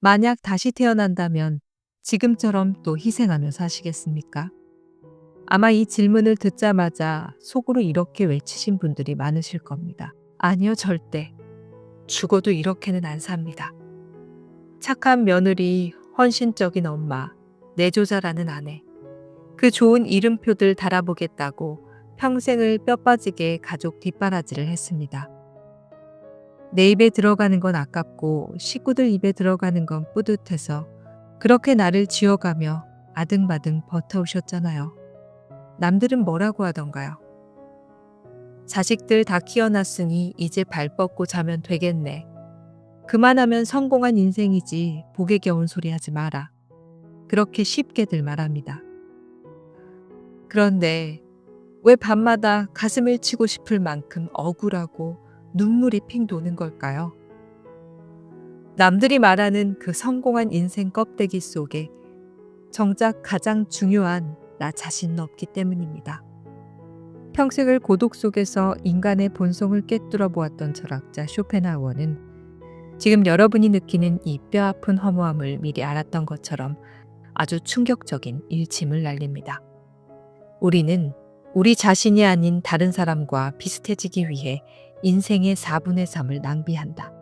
만약 다시 태어난다면 지금처럼 또 희생하며 사시겠습니까? 아마 이 질문을 듣자마자 속으로 이렇게 외치신 분들이 많으실 겁니다. 아니요, 절대. 죽어도 이렇게는 안 삽니다. 착한 며느리, 헌신적인 엄마, 내조자라는 아내. 그 좋은 이름표들 달아보겠다고 평생을 뼈 빠지게 가족 뒷바라지를 했습니다. 내 입에 들어가는 건 아깝고 식구들 입에 들어가는 건 뿌듯해서 그렇게 나를 쥐어가며 아등바등 버텨오셨잖아요. 남들은 뭐라고 하던가요? 자식들 다 키워놨으니 이제 발 뻗고 자면 되겠네. 그만하면 성공한 인생이지 복에 겨운 소리 하지 마라. 그렇게 쉽게들 말합니다. 그런데 왜 밤마다 가슴을 치고 싶을 만큼 억울하고 눈물이 핑 도는 걸까요? 남들이 말하는 그 성공한 인생 껍데기 속에 정작 가장 중요한 나 자신은 없기 때문입니다. 평생을 고독 속에서 인간의 본성을 꿰뚫어 보았던 철학자 쇼펜하우어는 지금 여러분이 느끼는 이 뼈아픈 허무함을 미리 알았던 것처럼 아주 충격적인 일침을 날립니다. 우리는 우리 자신이 아닌 다른 사람과 비슷해지기 위해 인생의 4분의 3을 낭비한다.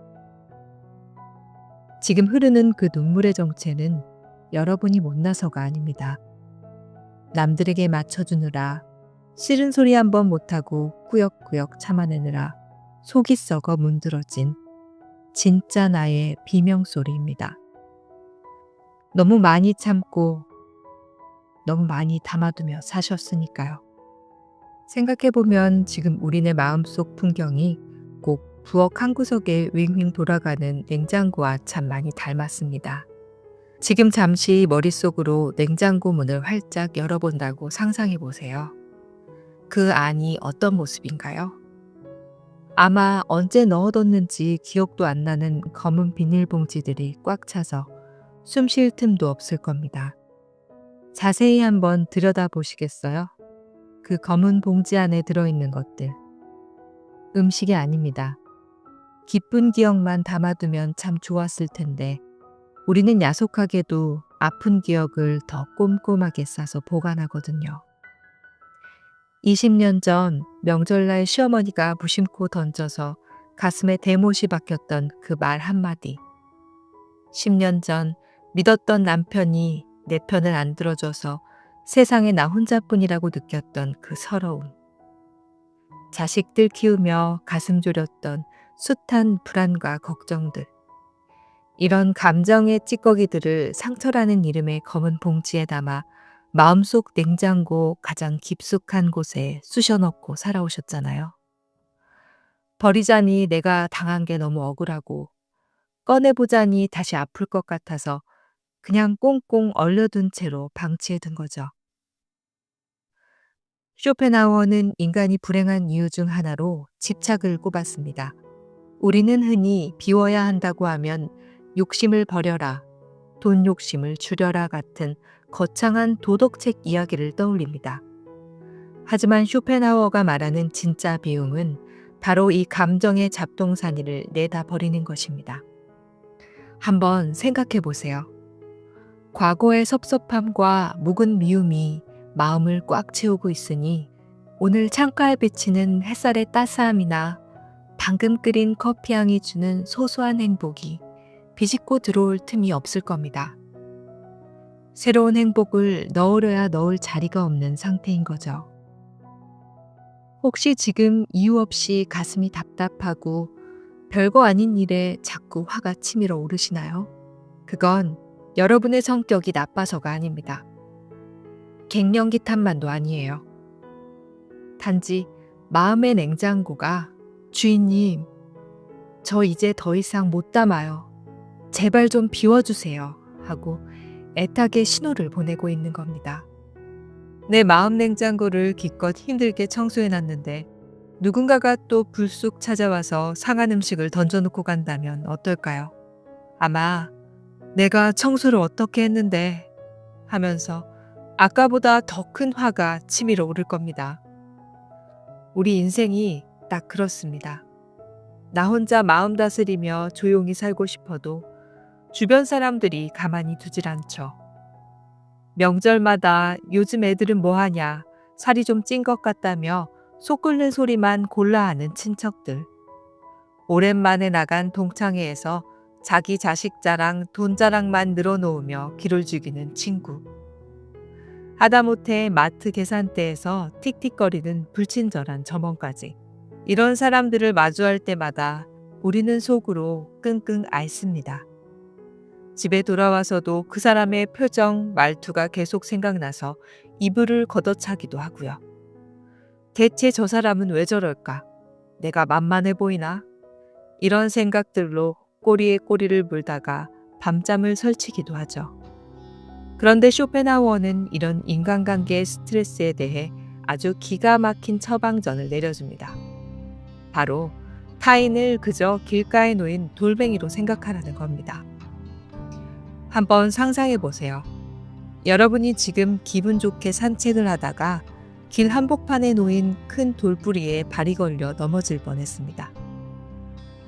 지금 흐르는 그 눈물의 정체는 여러분이 못나서가 아닙니다. 남들에게 맞춰주느라 싫은 소리 한 번 못하고 꾸역꾸역 참아내느라 속이 썩어 문드러진 진짜 나의 비명소리입니다. 너무 많이 참고 너무 많이 담아두며 사셨으니까요. 생각해보면 지금 우리네 마음속 풍경이 꼭 부엌 한 구석에 윙윙 돌아가는 냉장고와 참 많이 닮았습니다. 지금 잠시 머릿속으로 냉장고 문을 활짝 열어본다고 상상해보세요. 그 안이 어떤 모습인가요? 아마 언제 넣어뒀는지 기억도 안 나는 검은 비닐봉지들이 꽉 차서 숨 쉴 틈도 없을 겁니다. 자세히 한번 들여다보시겠어요? 그 검은 봉지 안에 들어있는 것들. 음식이 아닙니다. 기쁜 기억만 담아두면 참 좋았을 텐데 우리는 야속하게도 아픈 기억을 더 꼼꼼하게 싸서 보관하거든요. 20년 전 명절날 시어머니가 무심코 던져서 가슴에 대못이 박혔던 그 말 한마디. 10년 전 믿었던 남편이 내 편을 안 들어줘서 세상에 나 혼자뿐이라고 느꼈던 그 서러움. 자식들 키우며 가슴 졸였던 숱한 불안과 걱정들. 이런 감정의 찌꺼기들을 상처라는 이름의 검은 봉지에 담아 마음속 냉장고 가장 깊숙한 곳에 쑤셔넣고 살아오셨잖아요. 버리자니 내가 당한 게 너무 억울하고 꺼내보자니 다시 아플 것 같아서 그냥 꽁꽁 얼려둔 채로 방치해둔 거죠. 쇼펜하우어는 인간이 불행한 이유 중 하나로 집착을 꼽았습니다. 우리는 흔히 비워야 한다고 하면 욕심을 버려라, 돈 욕심을 줄여라 같은 거창한 도덕책 이야기를 떠올립니다. 하지만 쇼펜하우어가 말하는 진짜 비움은 바로 이 감정의 잡동사니를 내다 버리는 것입니다. 한번 생각해 보세요. 과거의 섭섭함과 묵은 미움이 마음을 꽉 채우고 있으니 오늘 창가에 비치는 햇살의 따스함이나 방금 끓인 커피향이 주는 소소한 행복이 비집고 들어올 틈이 없을 겁니다. 새로운 행복을 넣으려야 넣을 자리가 없는 상태인 거죠. 혹시 지금 이유 없이 가슴이 답답하고 별거 아닌 일에 자꾸 화가 치밀어 오르시나요? 그건 여러분의 성격이 나빠서가 아닙니다. 갱년기 탓만도 아니에요. 단지 마음의 냉장고가 주인님, 저 이제 더 이상 못 담아요. 제발 좀 비워주세요. 하고 애타게 신호를 보내고 있는 겁니다. 내 마음 냉장고를 기껏 힘들게 청소해놨는데 누군가가 또 불쑥 찾아와서 상한 음식을 던져놓고 간다면 어떨까요? 아마 내가 청소를 어떻게 했는데 하면서 아까보다 더 큰 화가 치밀어 오를 겁니다. 우리 인생이 딱 그렇습니다. 나 혼자 마음 다스리며 조용히 살고 싶어도 주변 사람들이 가만히 두질 않죠. 명절마다 요즘 애들은 뭐하냐, 살이 좀 찐 것 같다며 속 끓는 소리만 골라 하는 친척들. 오랜만에 나간 동창회에서 자기 자식 자랑, 돈 자랑만 늘어놓으며 기를 죽이는 친구. 하다못해 마트 계산대에서 틱틱거리는 불친절한 점원까지. 이런 사람들을 마주할 때마다 우리는 속으로 끙끙 앓습니다. 집에 돌아와서도 그 사람의 표정, 말투가 계속 생각나서 이불을 걷어차기도 하고요. 대체 저 사람은 왜 저럴까? 내가 만만해 보이나? 이런 생각들로 꼬리에 꼬리를 물다가 밤잠을 설치기도 하죠. 그런데 쇼펜하우어는 이런 인간관계의 스트레스에 대해 아주 기가 막힌 처방전을 내려줍니다. 바로 타인을 그저 길가에 놓인 돌멩이로 생각하라는 겁니다. 한번 상상해 보세요. 여러분이 지금 기분 좋게 산책을 하다가 길 한복판에 놓인 큰 돌뿌리에 발이 걸려 넘어질 뻔했습니다.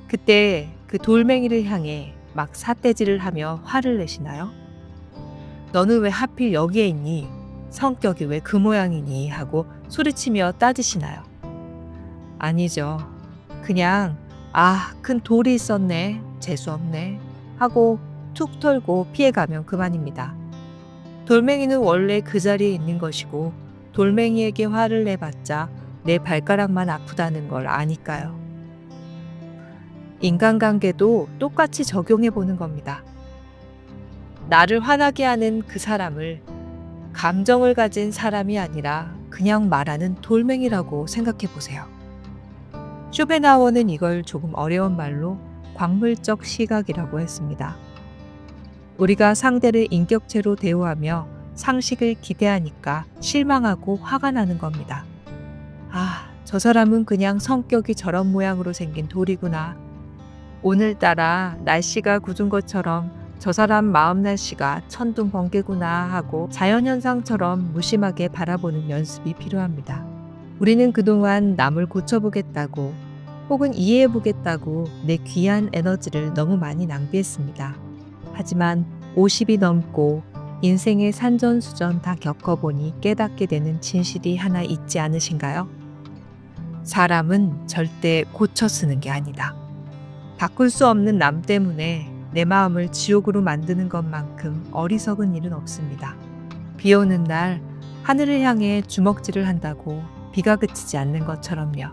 그때 그 돌멩이를 향해 막 삿대질을 하며 화를 내시나요? 너는 왜 하필 여기에 있니? 성격이 왜 그 모양이니? 하고 소리치며 따지시나요? 아니죠. 그냥 큰 돌이 있었네. 재수없네. 하고 툭 털고 피해가면 그만입니다. 돌멩이는 원래 그 자리에 있는 것이고 돌멩이에게 화를 내봤자 내 발가락만 아프다는 걸 아니까요. 인간관계도 똑같이 적용해 보는 겁니다. 나를 화나게 하는 그 사람을 감정을 가진 사람이 아니라 그냥 말하는 돌멩이라고 생각해 보세요. 쇼펜하우어는 이걸 조금 어려운 말로 광물적 시각이라고 했습니다. 우리가 상대를 인격체로 대우하며 상식을 기대하니까 실망하고 화가 나는 겁니다. 저 사람은 그냥 성격이 저런 모양으로 생긴 돌이구나. 오늘따라 날씨가 굳은 것처럼 저 사람 마음 날씨가 천둥 번개구나 하고 자연현상처럼 무심하게 바라보는 연습이 필요합니다. 우리는 그동안 남을 고쳐보겠다고 혹은 이해해보겠다고 내 귀한 에너지를 너무 많이 낭비했습니다. 하지만 50이 넘고 인생의 산전수전 다 겪어보니 깨닫게 되는 진실이 하나 있지 않으신가요? 사람은 절대 고쳐 쓰는 게 아니다. 바꿀 수 없는 남 때문에 내 마음을 지옥으로 만드는 것만큼 어리석은 일은 없습니다. 비 오는 날 하늘을 향해 주먹질을 한다고 비가 그치지 않는 것처럼요.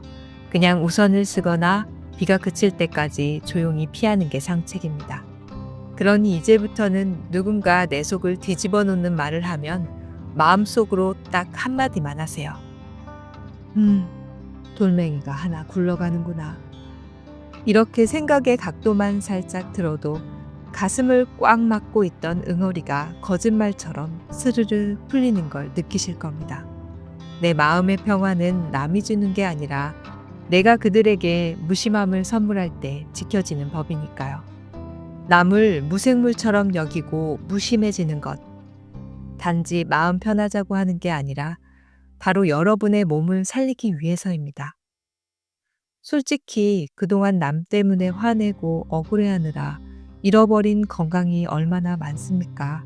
그냥 우선을 쓰거나 비가 그칠 때까지 조용히 피하는 게 상책입니다. 그러니 이제부터는 누군가 내 속을 뒤집어 놓는 말을 하면 마음속으로 딱 한마디만 하세요. 돌멩이가 하나 굴러가는구나. 이렇게 생각의 각도만 살짝 들어도 가슴을 꽉 막고 있던 응어리가 거짓말처럼 스르르 풀리는 걸 느끼실 겁니다. 내 마음의 평화는 남이 주는 게 아니라 내가 그들에게 무심함을 선물할 때 지켜지는 법이니까요. 남을 무생물처럼 여기고 무심해지는 것. 단지 마음 편하자고 하는 게 아니라 바로 여러분의 몸을 살리기 위해서입니다. 솔직히 그동안 남 때문에 화내고 억울해하느라 잃어버린 건강이 얼마나 많습니까?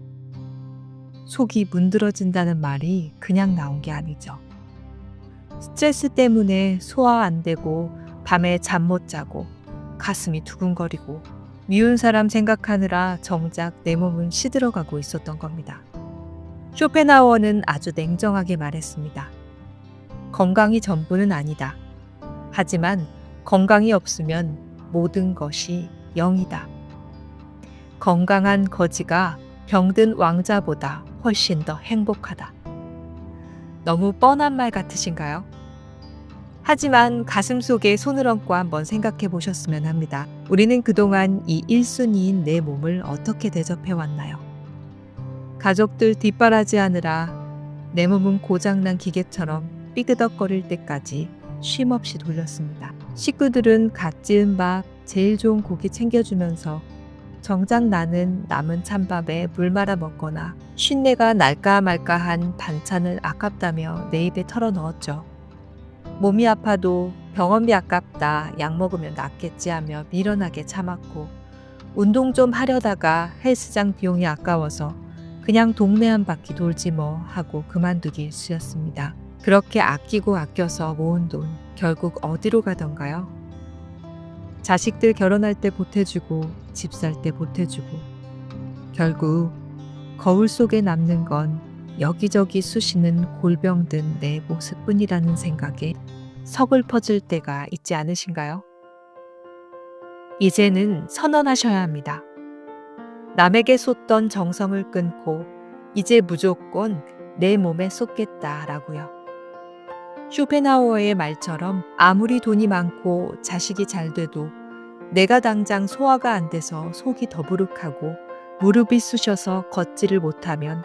속이 문드러진다는 말이 그냥 나온 게 아니죠. 스트레스 때문에 소화 안 되고 밤에 잠 못 자고 가슴이 두근거리고 미운 사람 생각하느라 정작 내 몸은 시들어가고 있었던 겁니다. 쇼펜하우어는 아주 냉정하게 말했습니다. 건강이 전부는 아니다. 하지만 건강이 없으면 모든 것이 0이다. 건강한 거지가 병든 왕자보다 훨씬 더 행복하다. 너무 뻔한 말 같으신가요? 하지만 가슴속에 손을 얹고 한번 생각해 보셨으면 합니다. 우리는 그동안 이 1순위인 내 몸을 어떻게 대접해왔나요? 가족들 뒷바라지하느라 내 몸은 고장난 기계처럼 삐그덕거릴 때까지 쉼없이 돌렸습니다. 식구들은 갓 지은 밥, 제일 좋은 고기 챙겨주면서 정작 나는 남은 찬밥에 물 말아 먹거나 쉰내가 날까 말까한 반찬을 아깝다며 내 입에 털어 넣었죠. 몸이 아파도 병원비 아깝다, 약 먹으면 낫겠지 하며 미련하게 참았고 운동 좀 하려다가 헬스장 비용이 아까워서 그냥 동네 한 바퀴 돌지 뭐 하고 그만두기 일쑤였습니다. 그렇게 아끼고 아껴서 모은 돈 결국 어디로 가던가요? 자식들 결혼할 때 보태주고 집 살 때 보태주고 결국 거울 속에 남는 건 여기저기 쑤시는 골병든 내 모습뿐이라는 생각에 서글퍼질 때가 있지 않으신가요? 이제는 선언하셔야 합니다. 남에게 쏟던 정성을 끊고 이제 무조건 내 몸에 쏟겠다라고요. 쇼펜하우어의 말처럼 아무리 돈이 많고 자식이 잘 돼도 내가 당장 소화가 안 돼서 속이 더부룩하고 무릎이 쑤셔서 걷지를 못하면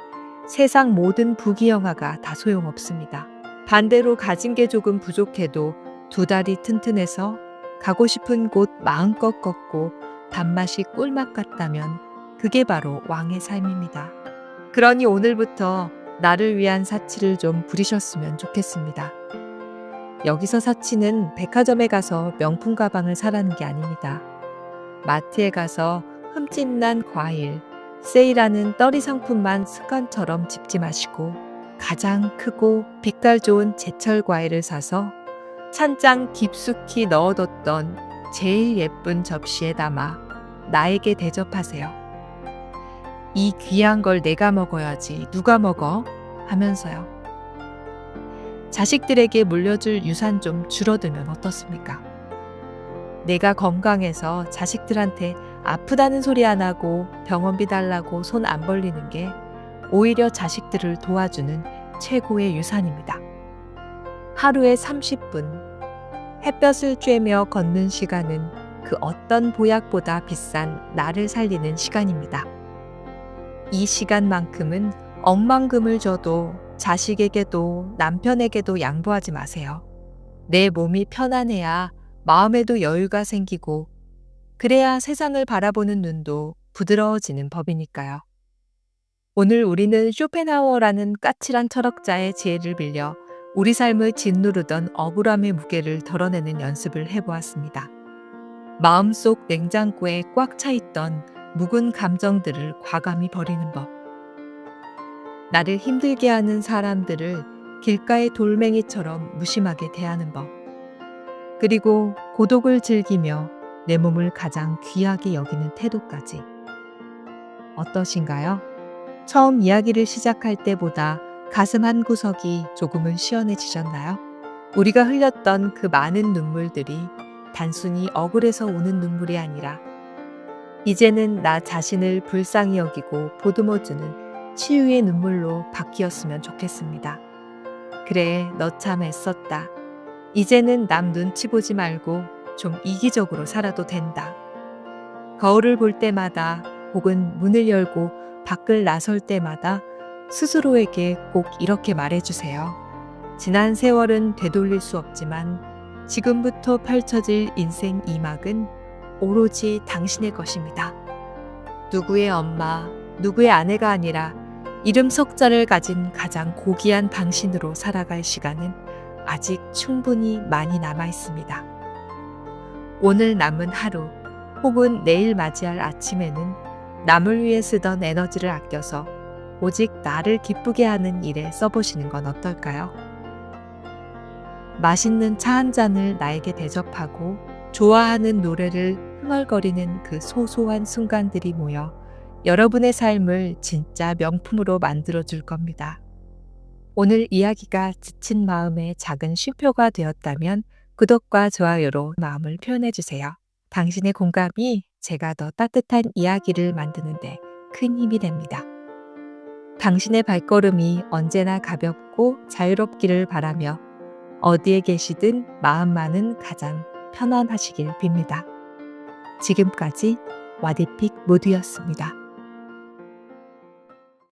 세상 모든 부귀영화가 다 소용없습니다. 반대로 가진 게 조금 부족해도 두 다리 튼튼해서 가고 싶은 곳 마음껏 걷고 밥맛이 꿀맛 같다면 그게 바로 왕의 삶입니다. 그러니 오늘부터 나를 위한 사치를 좀 부리셨으면 좋겠습니다. 여기서 사치는 백화점에 가서 명품 가방을 사라는 게 아닙니다. 마트에 가서 흠집난 과일, 세일하는 떨이 상품만 습관처럼 집지 마시고 가장 크고 빛깔 좋은 제철 과일을 사서 찬장 깊숙이 넣어뒀던 제일 예쁜 접시에 담아 나에게 대접하세요. 이 귀한 걸 내가 먹어야지 누가 먹어? 하면서요. 자식들에게 물려줄 유산 좀 줄어들면 어떻습니까? 내가 건강해서 자식들한테 아프다는 소리 안 하고 병원비 달라고 손 안 벌리는 게 오히려 자식들을 도와주는 최고의 유산입니다. 하루에 30분 햇볕을 쬐며 걷는 시간은 그 어떤 보약보다 비싼 나를 살리는 시간입니다. 이 시간만큼은 억만금을 줘도 자식에게도 남편에게도 양보하지 마세요. 내 몸이 편안해야 마음에도 여유가 생기고 그래야 세상을 바라보는 눈도 부드러워지는 법이니까요. 오늘 우리는 쇼펜하우어라는 까칠한 철학자의 지혜를 빌려 우리 삶을 짓누르던 억울함의 무게를 덜어내는 연습을 해보았습니다. 마음속 냉장고에 꽉 차 있던 묵은 감정들을 과감히 버리는 법. 나를 힘들게 하는 사람들을 길가의 돌멩이처럼 무심하게 대하는 법. 그리고 고독을 즐기며 내 몸을 가장 귀하게 여기는 태도까지. 어떠신가요? 처음 이야기를 시작할 때보다 가슴 한 구석이 조금은 시원해지셨나요? 우리가 흘렸던 그 많은 눈물들이 단순히 억울해서 오는 눈물이 아니라 이제는 나 자신을 불쌍히 여기고 보듬어주는 치유의 눈물로 바뀌었으면 좋겠습니다. 그래, 너 참 애썼다. 이제는 남 눈치 보지 말고 좀 이기적으로 살아도 된다. 거울을 볼 때마다 혹은 문을 열고 밖을 나설 때마다 스스로에게 꼭 이렇게 말해주세요. 지난 세월은 되돌릴 수 없지만 지금부터 펼쳐질 인생 2막은 오로지 당신의 것입니다. 누구의 엄마, 누구의 아내가 아니라 이름 석자를 가진 가장 고귀한 당신으로 살아갈 시간은 아직 충분히 많이 남아 있습니다. 오늘 남은 하루 혹은 내일 맞이할 아침에는 남을 위해 쓰던 에너지를 아껴서 오직 나를 기쁘게 하는 일에 써보시는 건 어떨까요? 맛있는 차 한 잔을 나에게 대접하고 좋아하는 노래를 흥얼거리는 그 소소한 순간들이 모여 여러분의 삶을 진짜 명품으로 만들어줄 겁니다. 오늘 이야기가 지친 마음의 작은 쉼표가 되었다면 구독과 좋아요로 마음을 표현해주세요. 당신의 공감이 제가 더 따뜻한 이야기를 만드는데 큰 힘이 됩니다. 당신의 발걸음이 언제나 가볍고 자유롭기를 바라며 어디에 계시든 마음만은 가장 편안하시길 빕니다. 지금까지 와디픽 모두였습니다.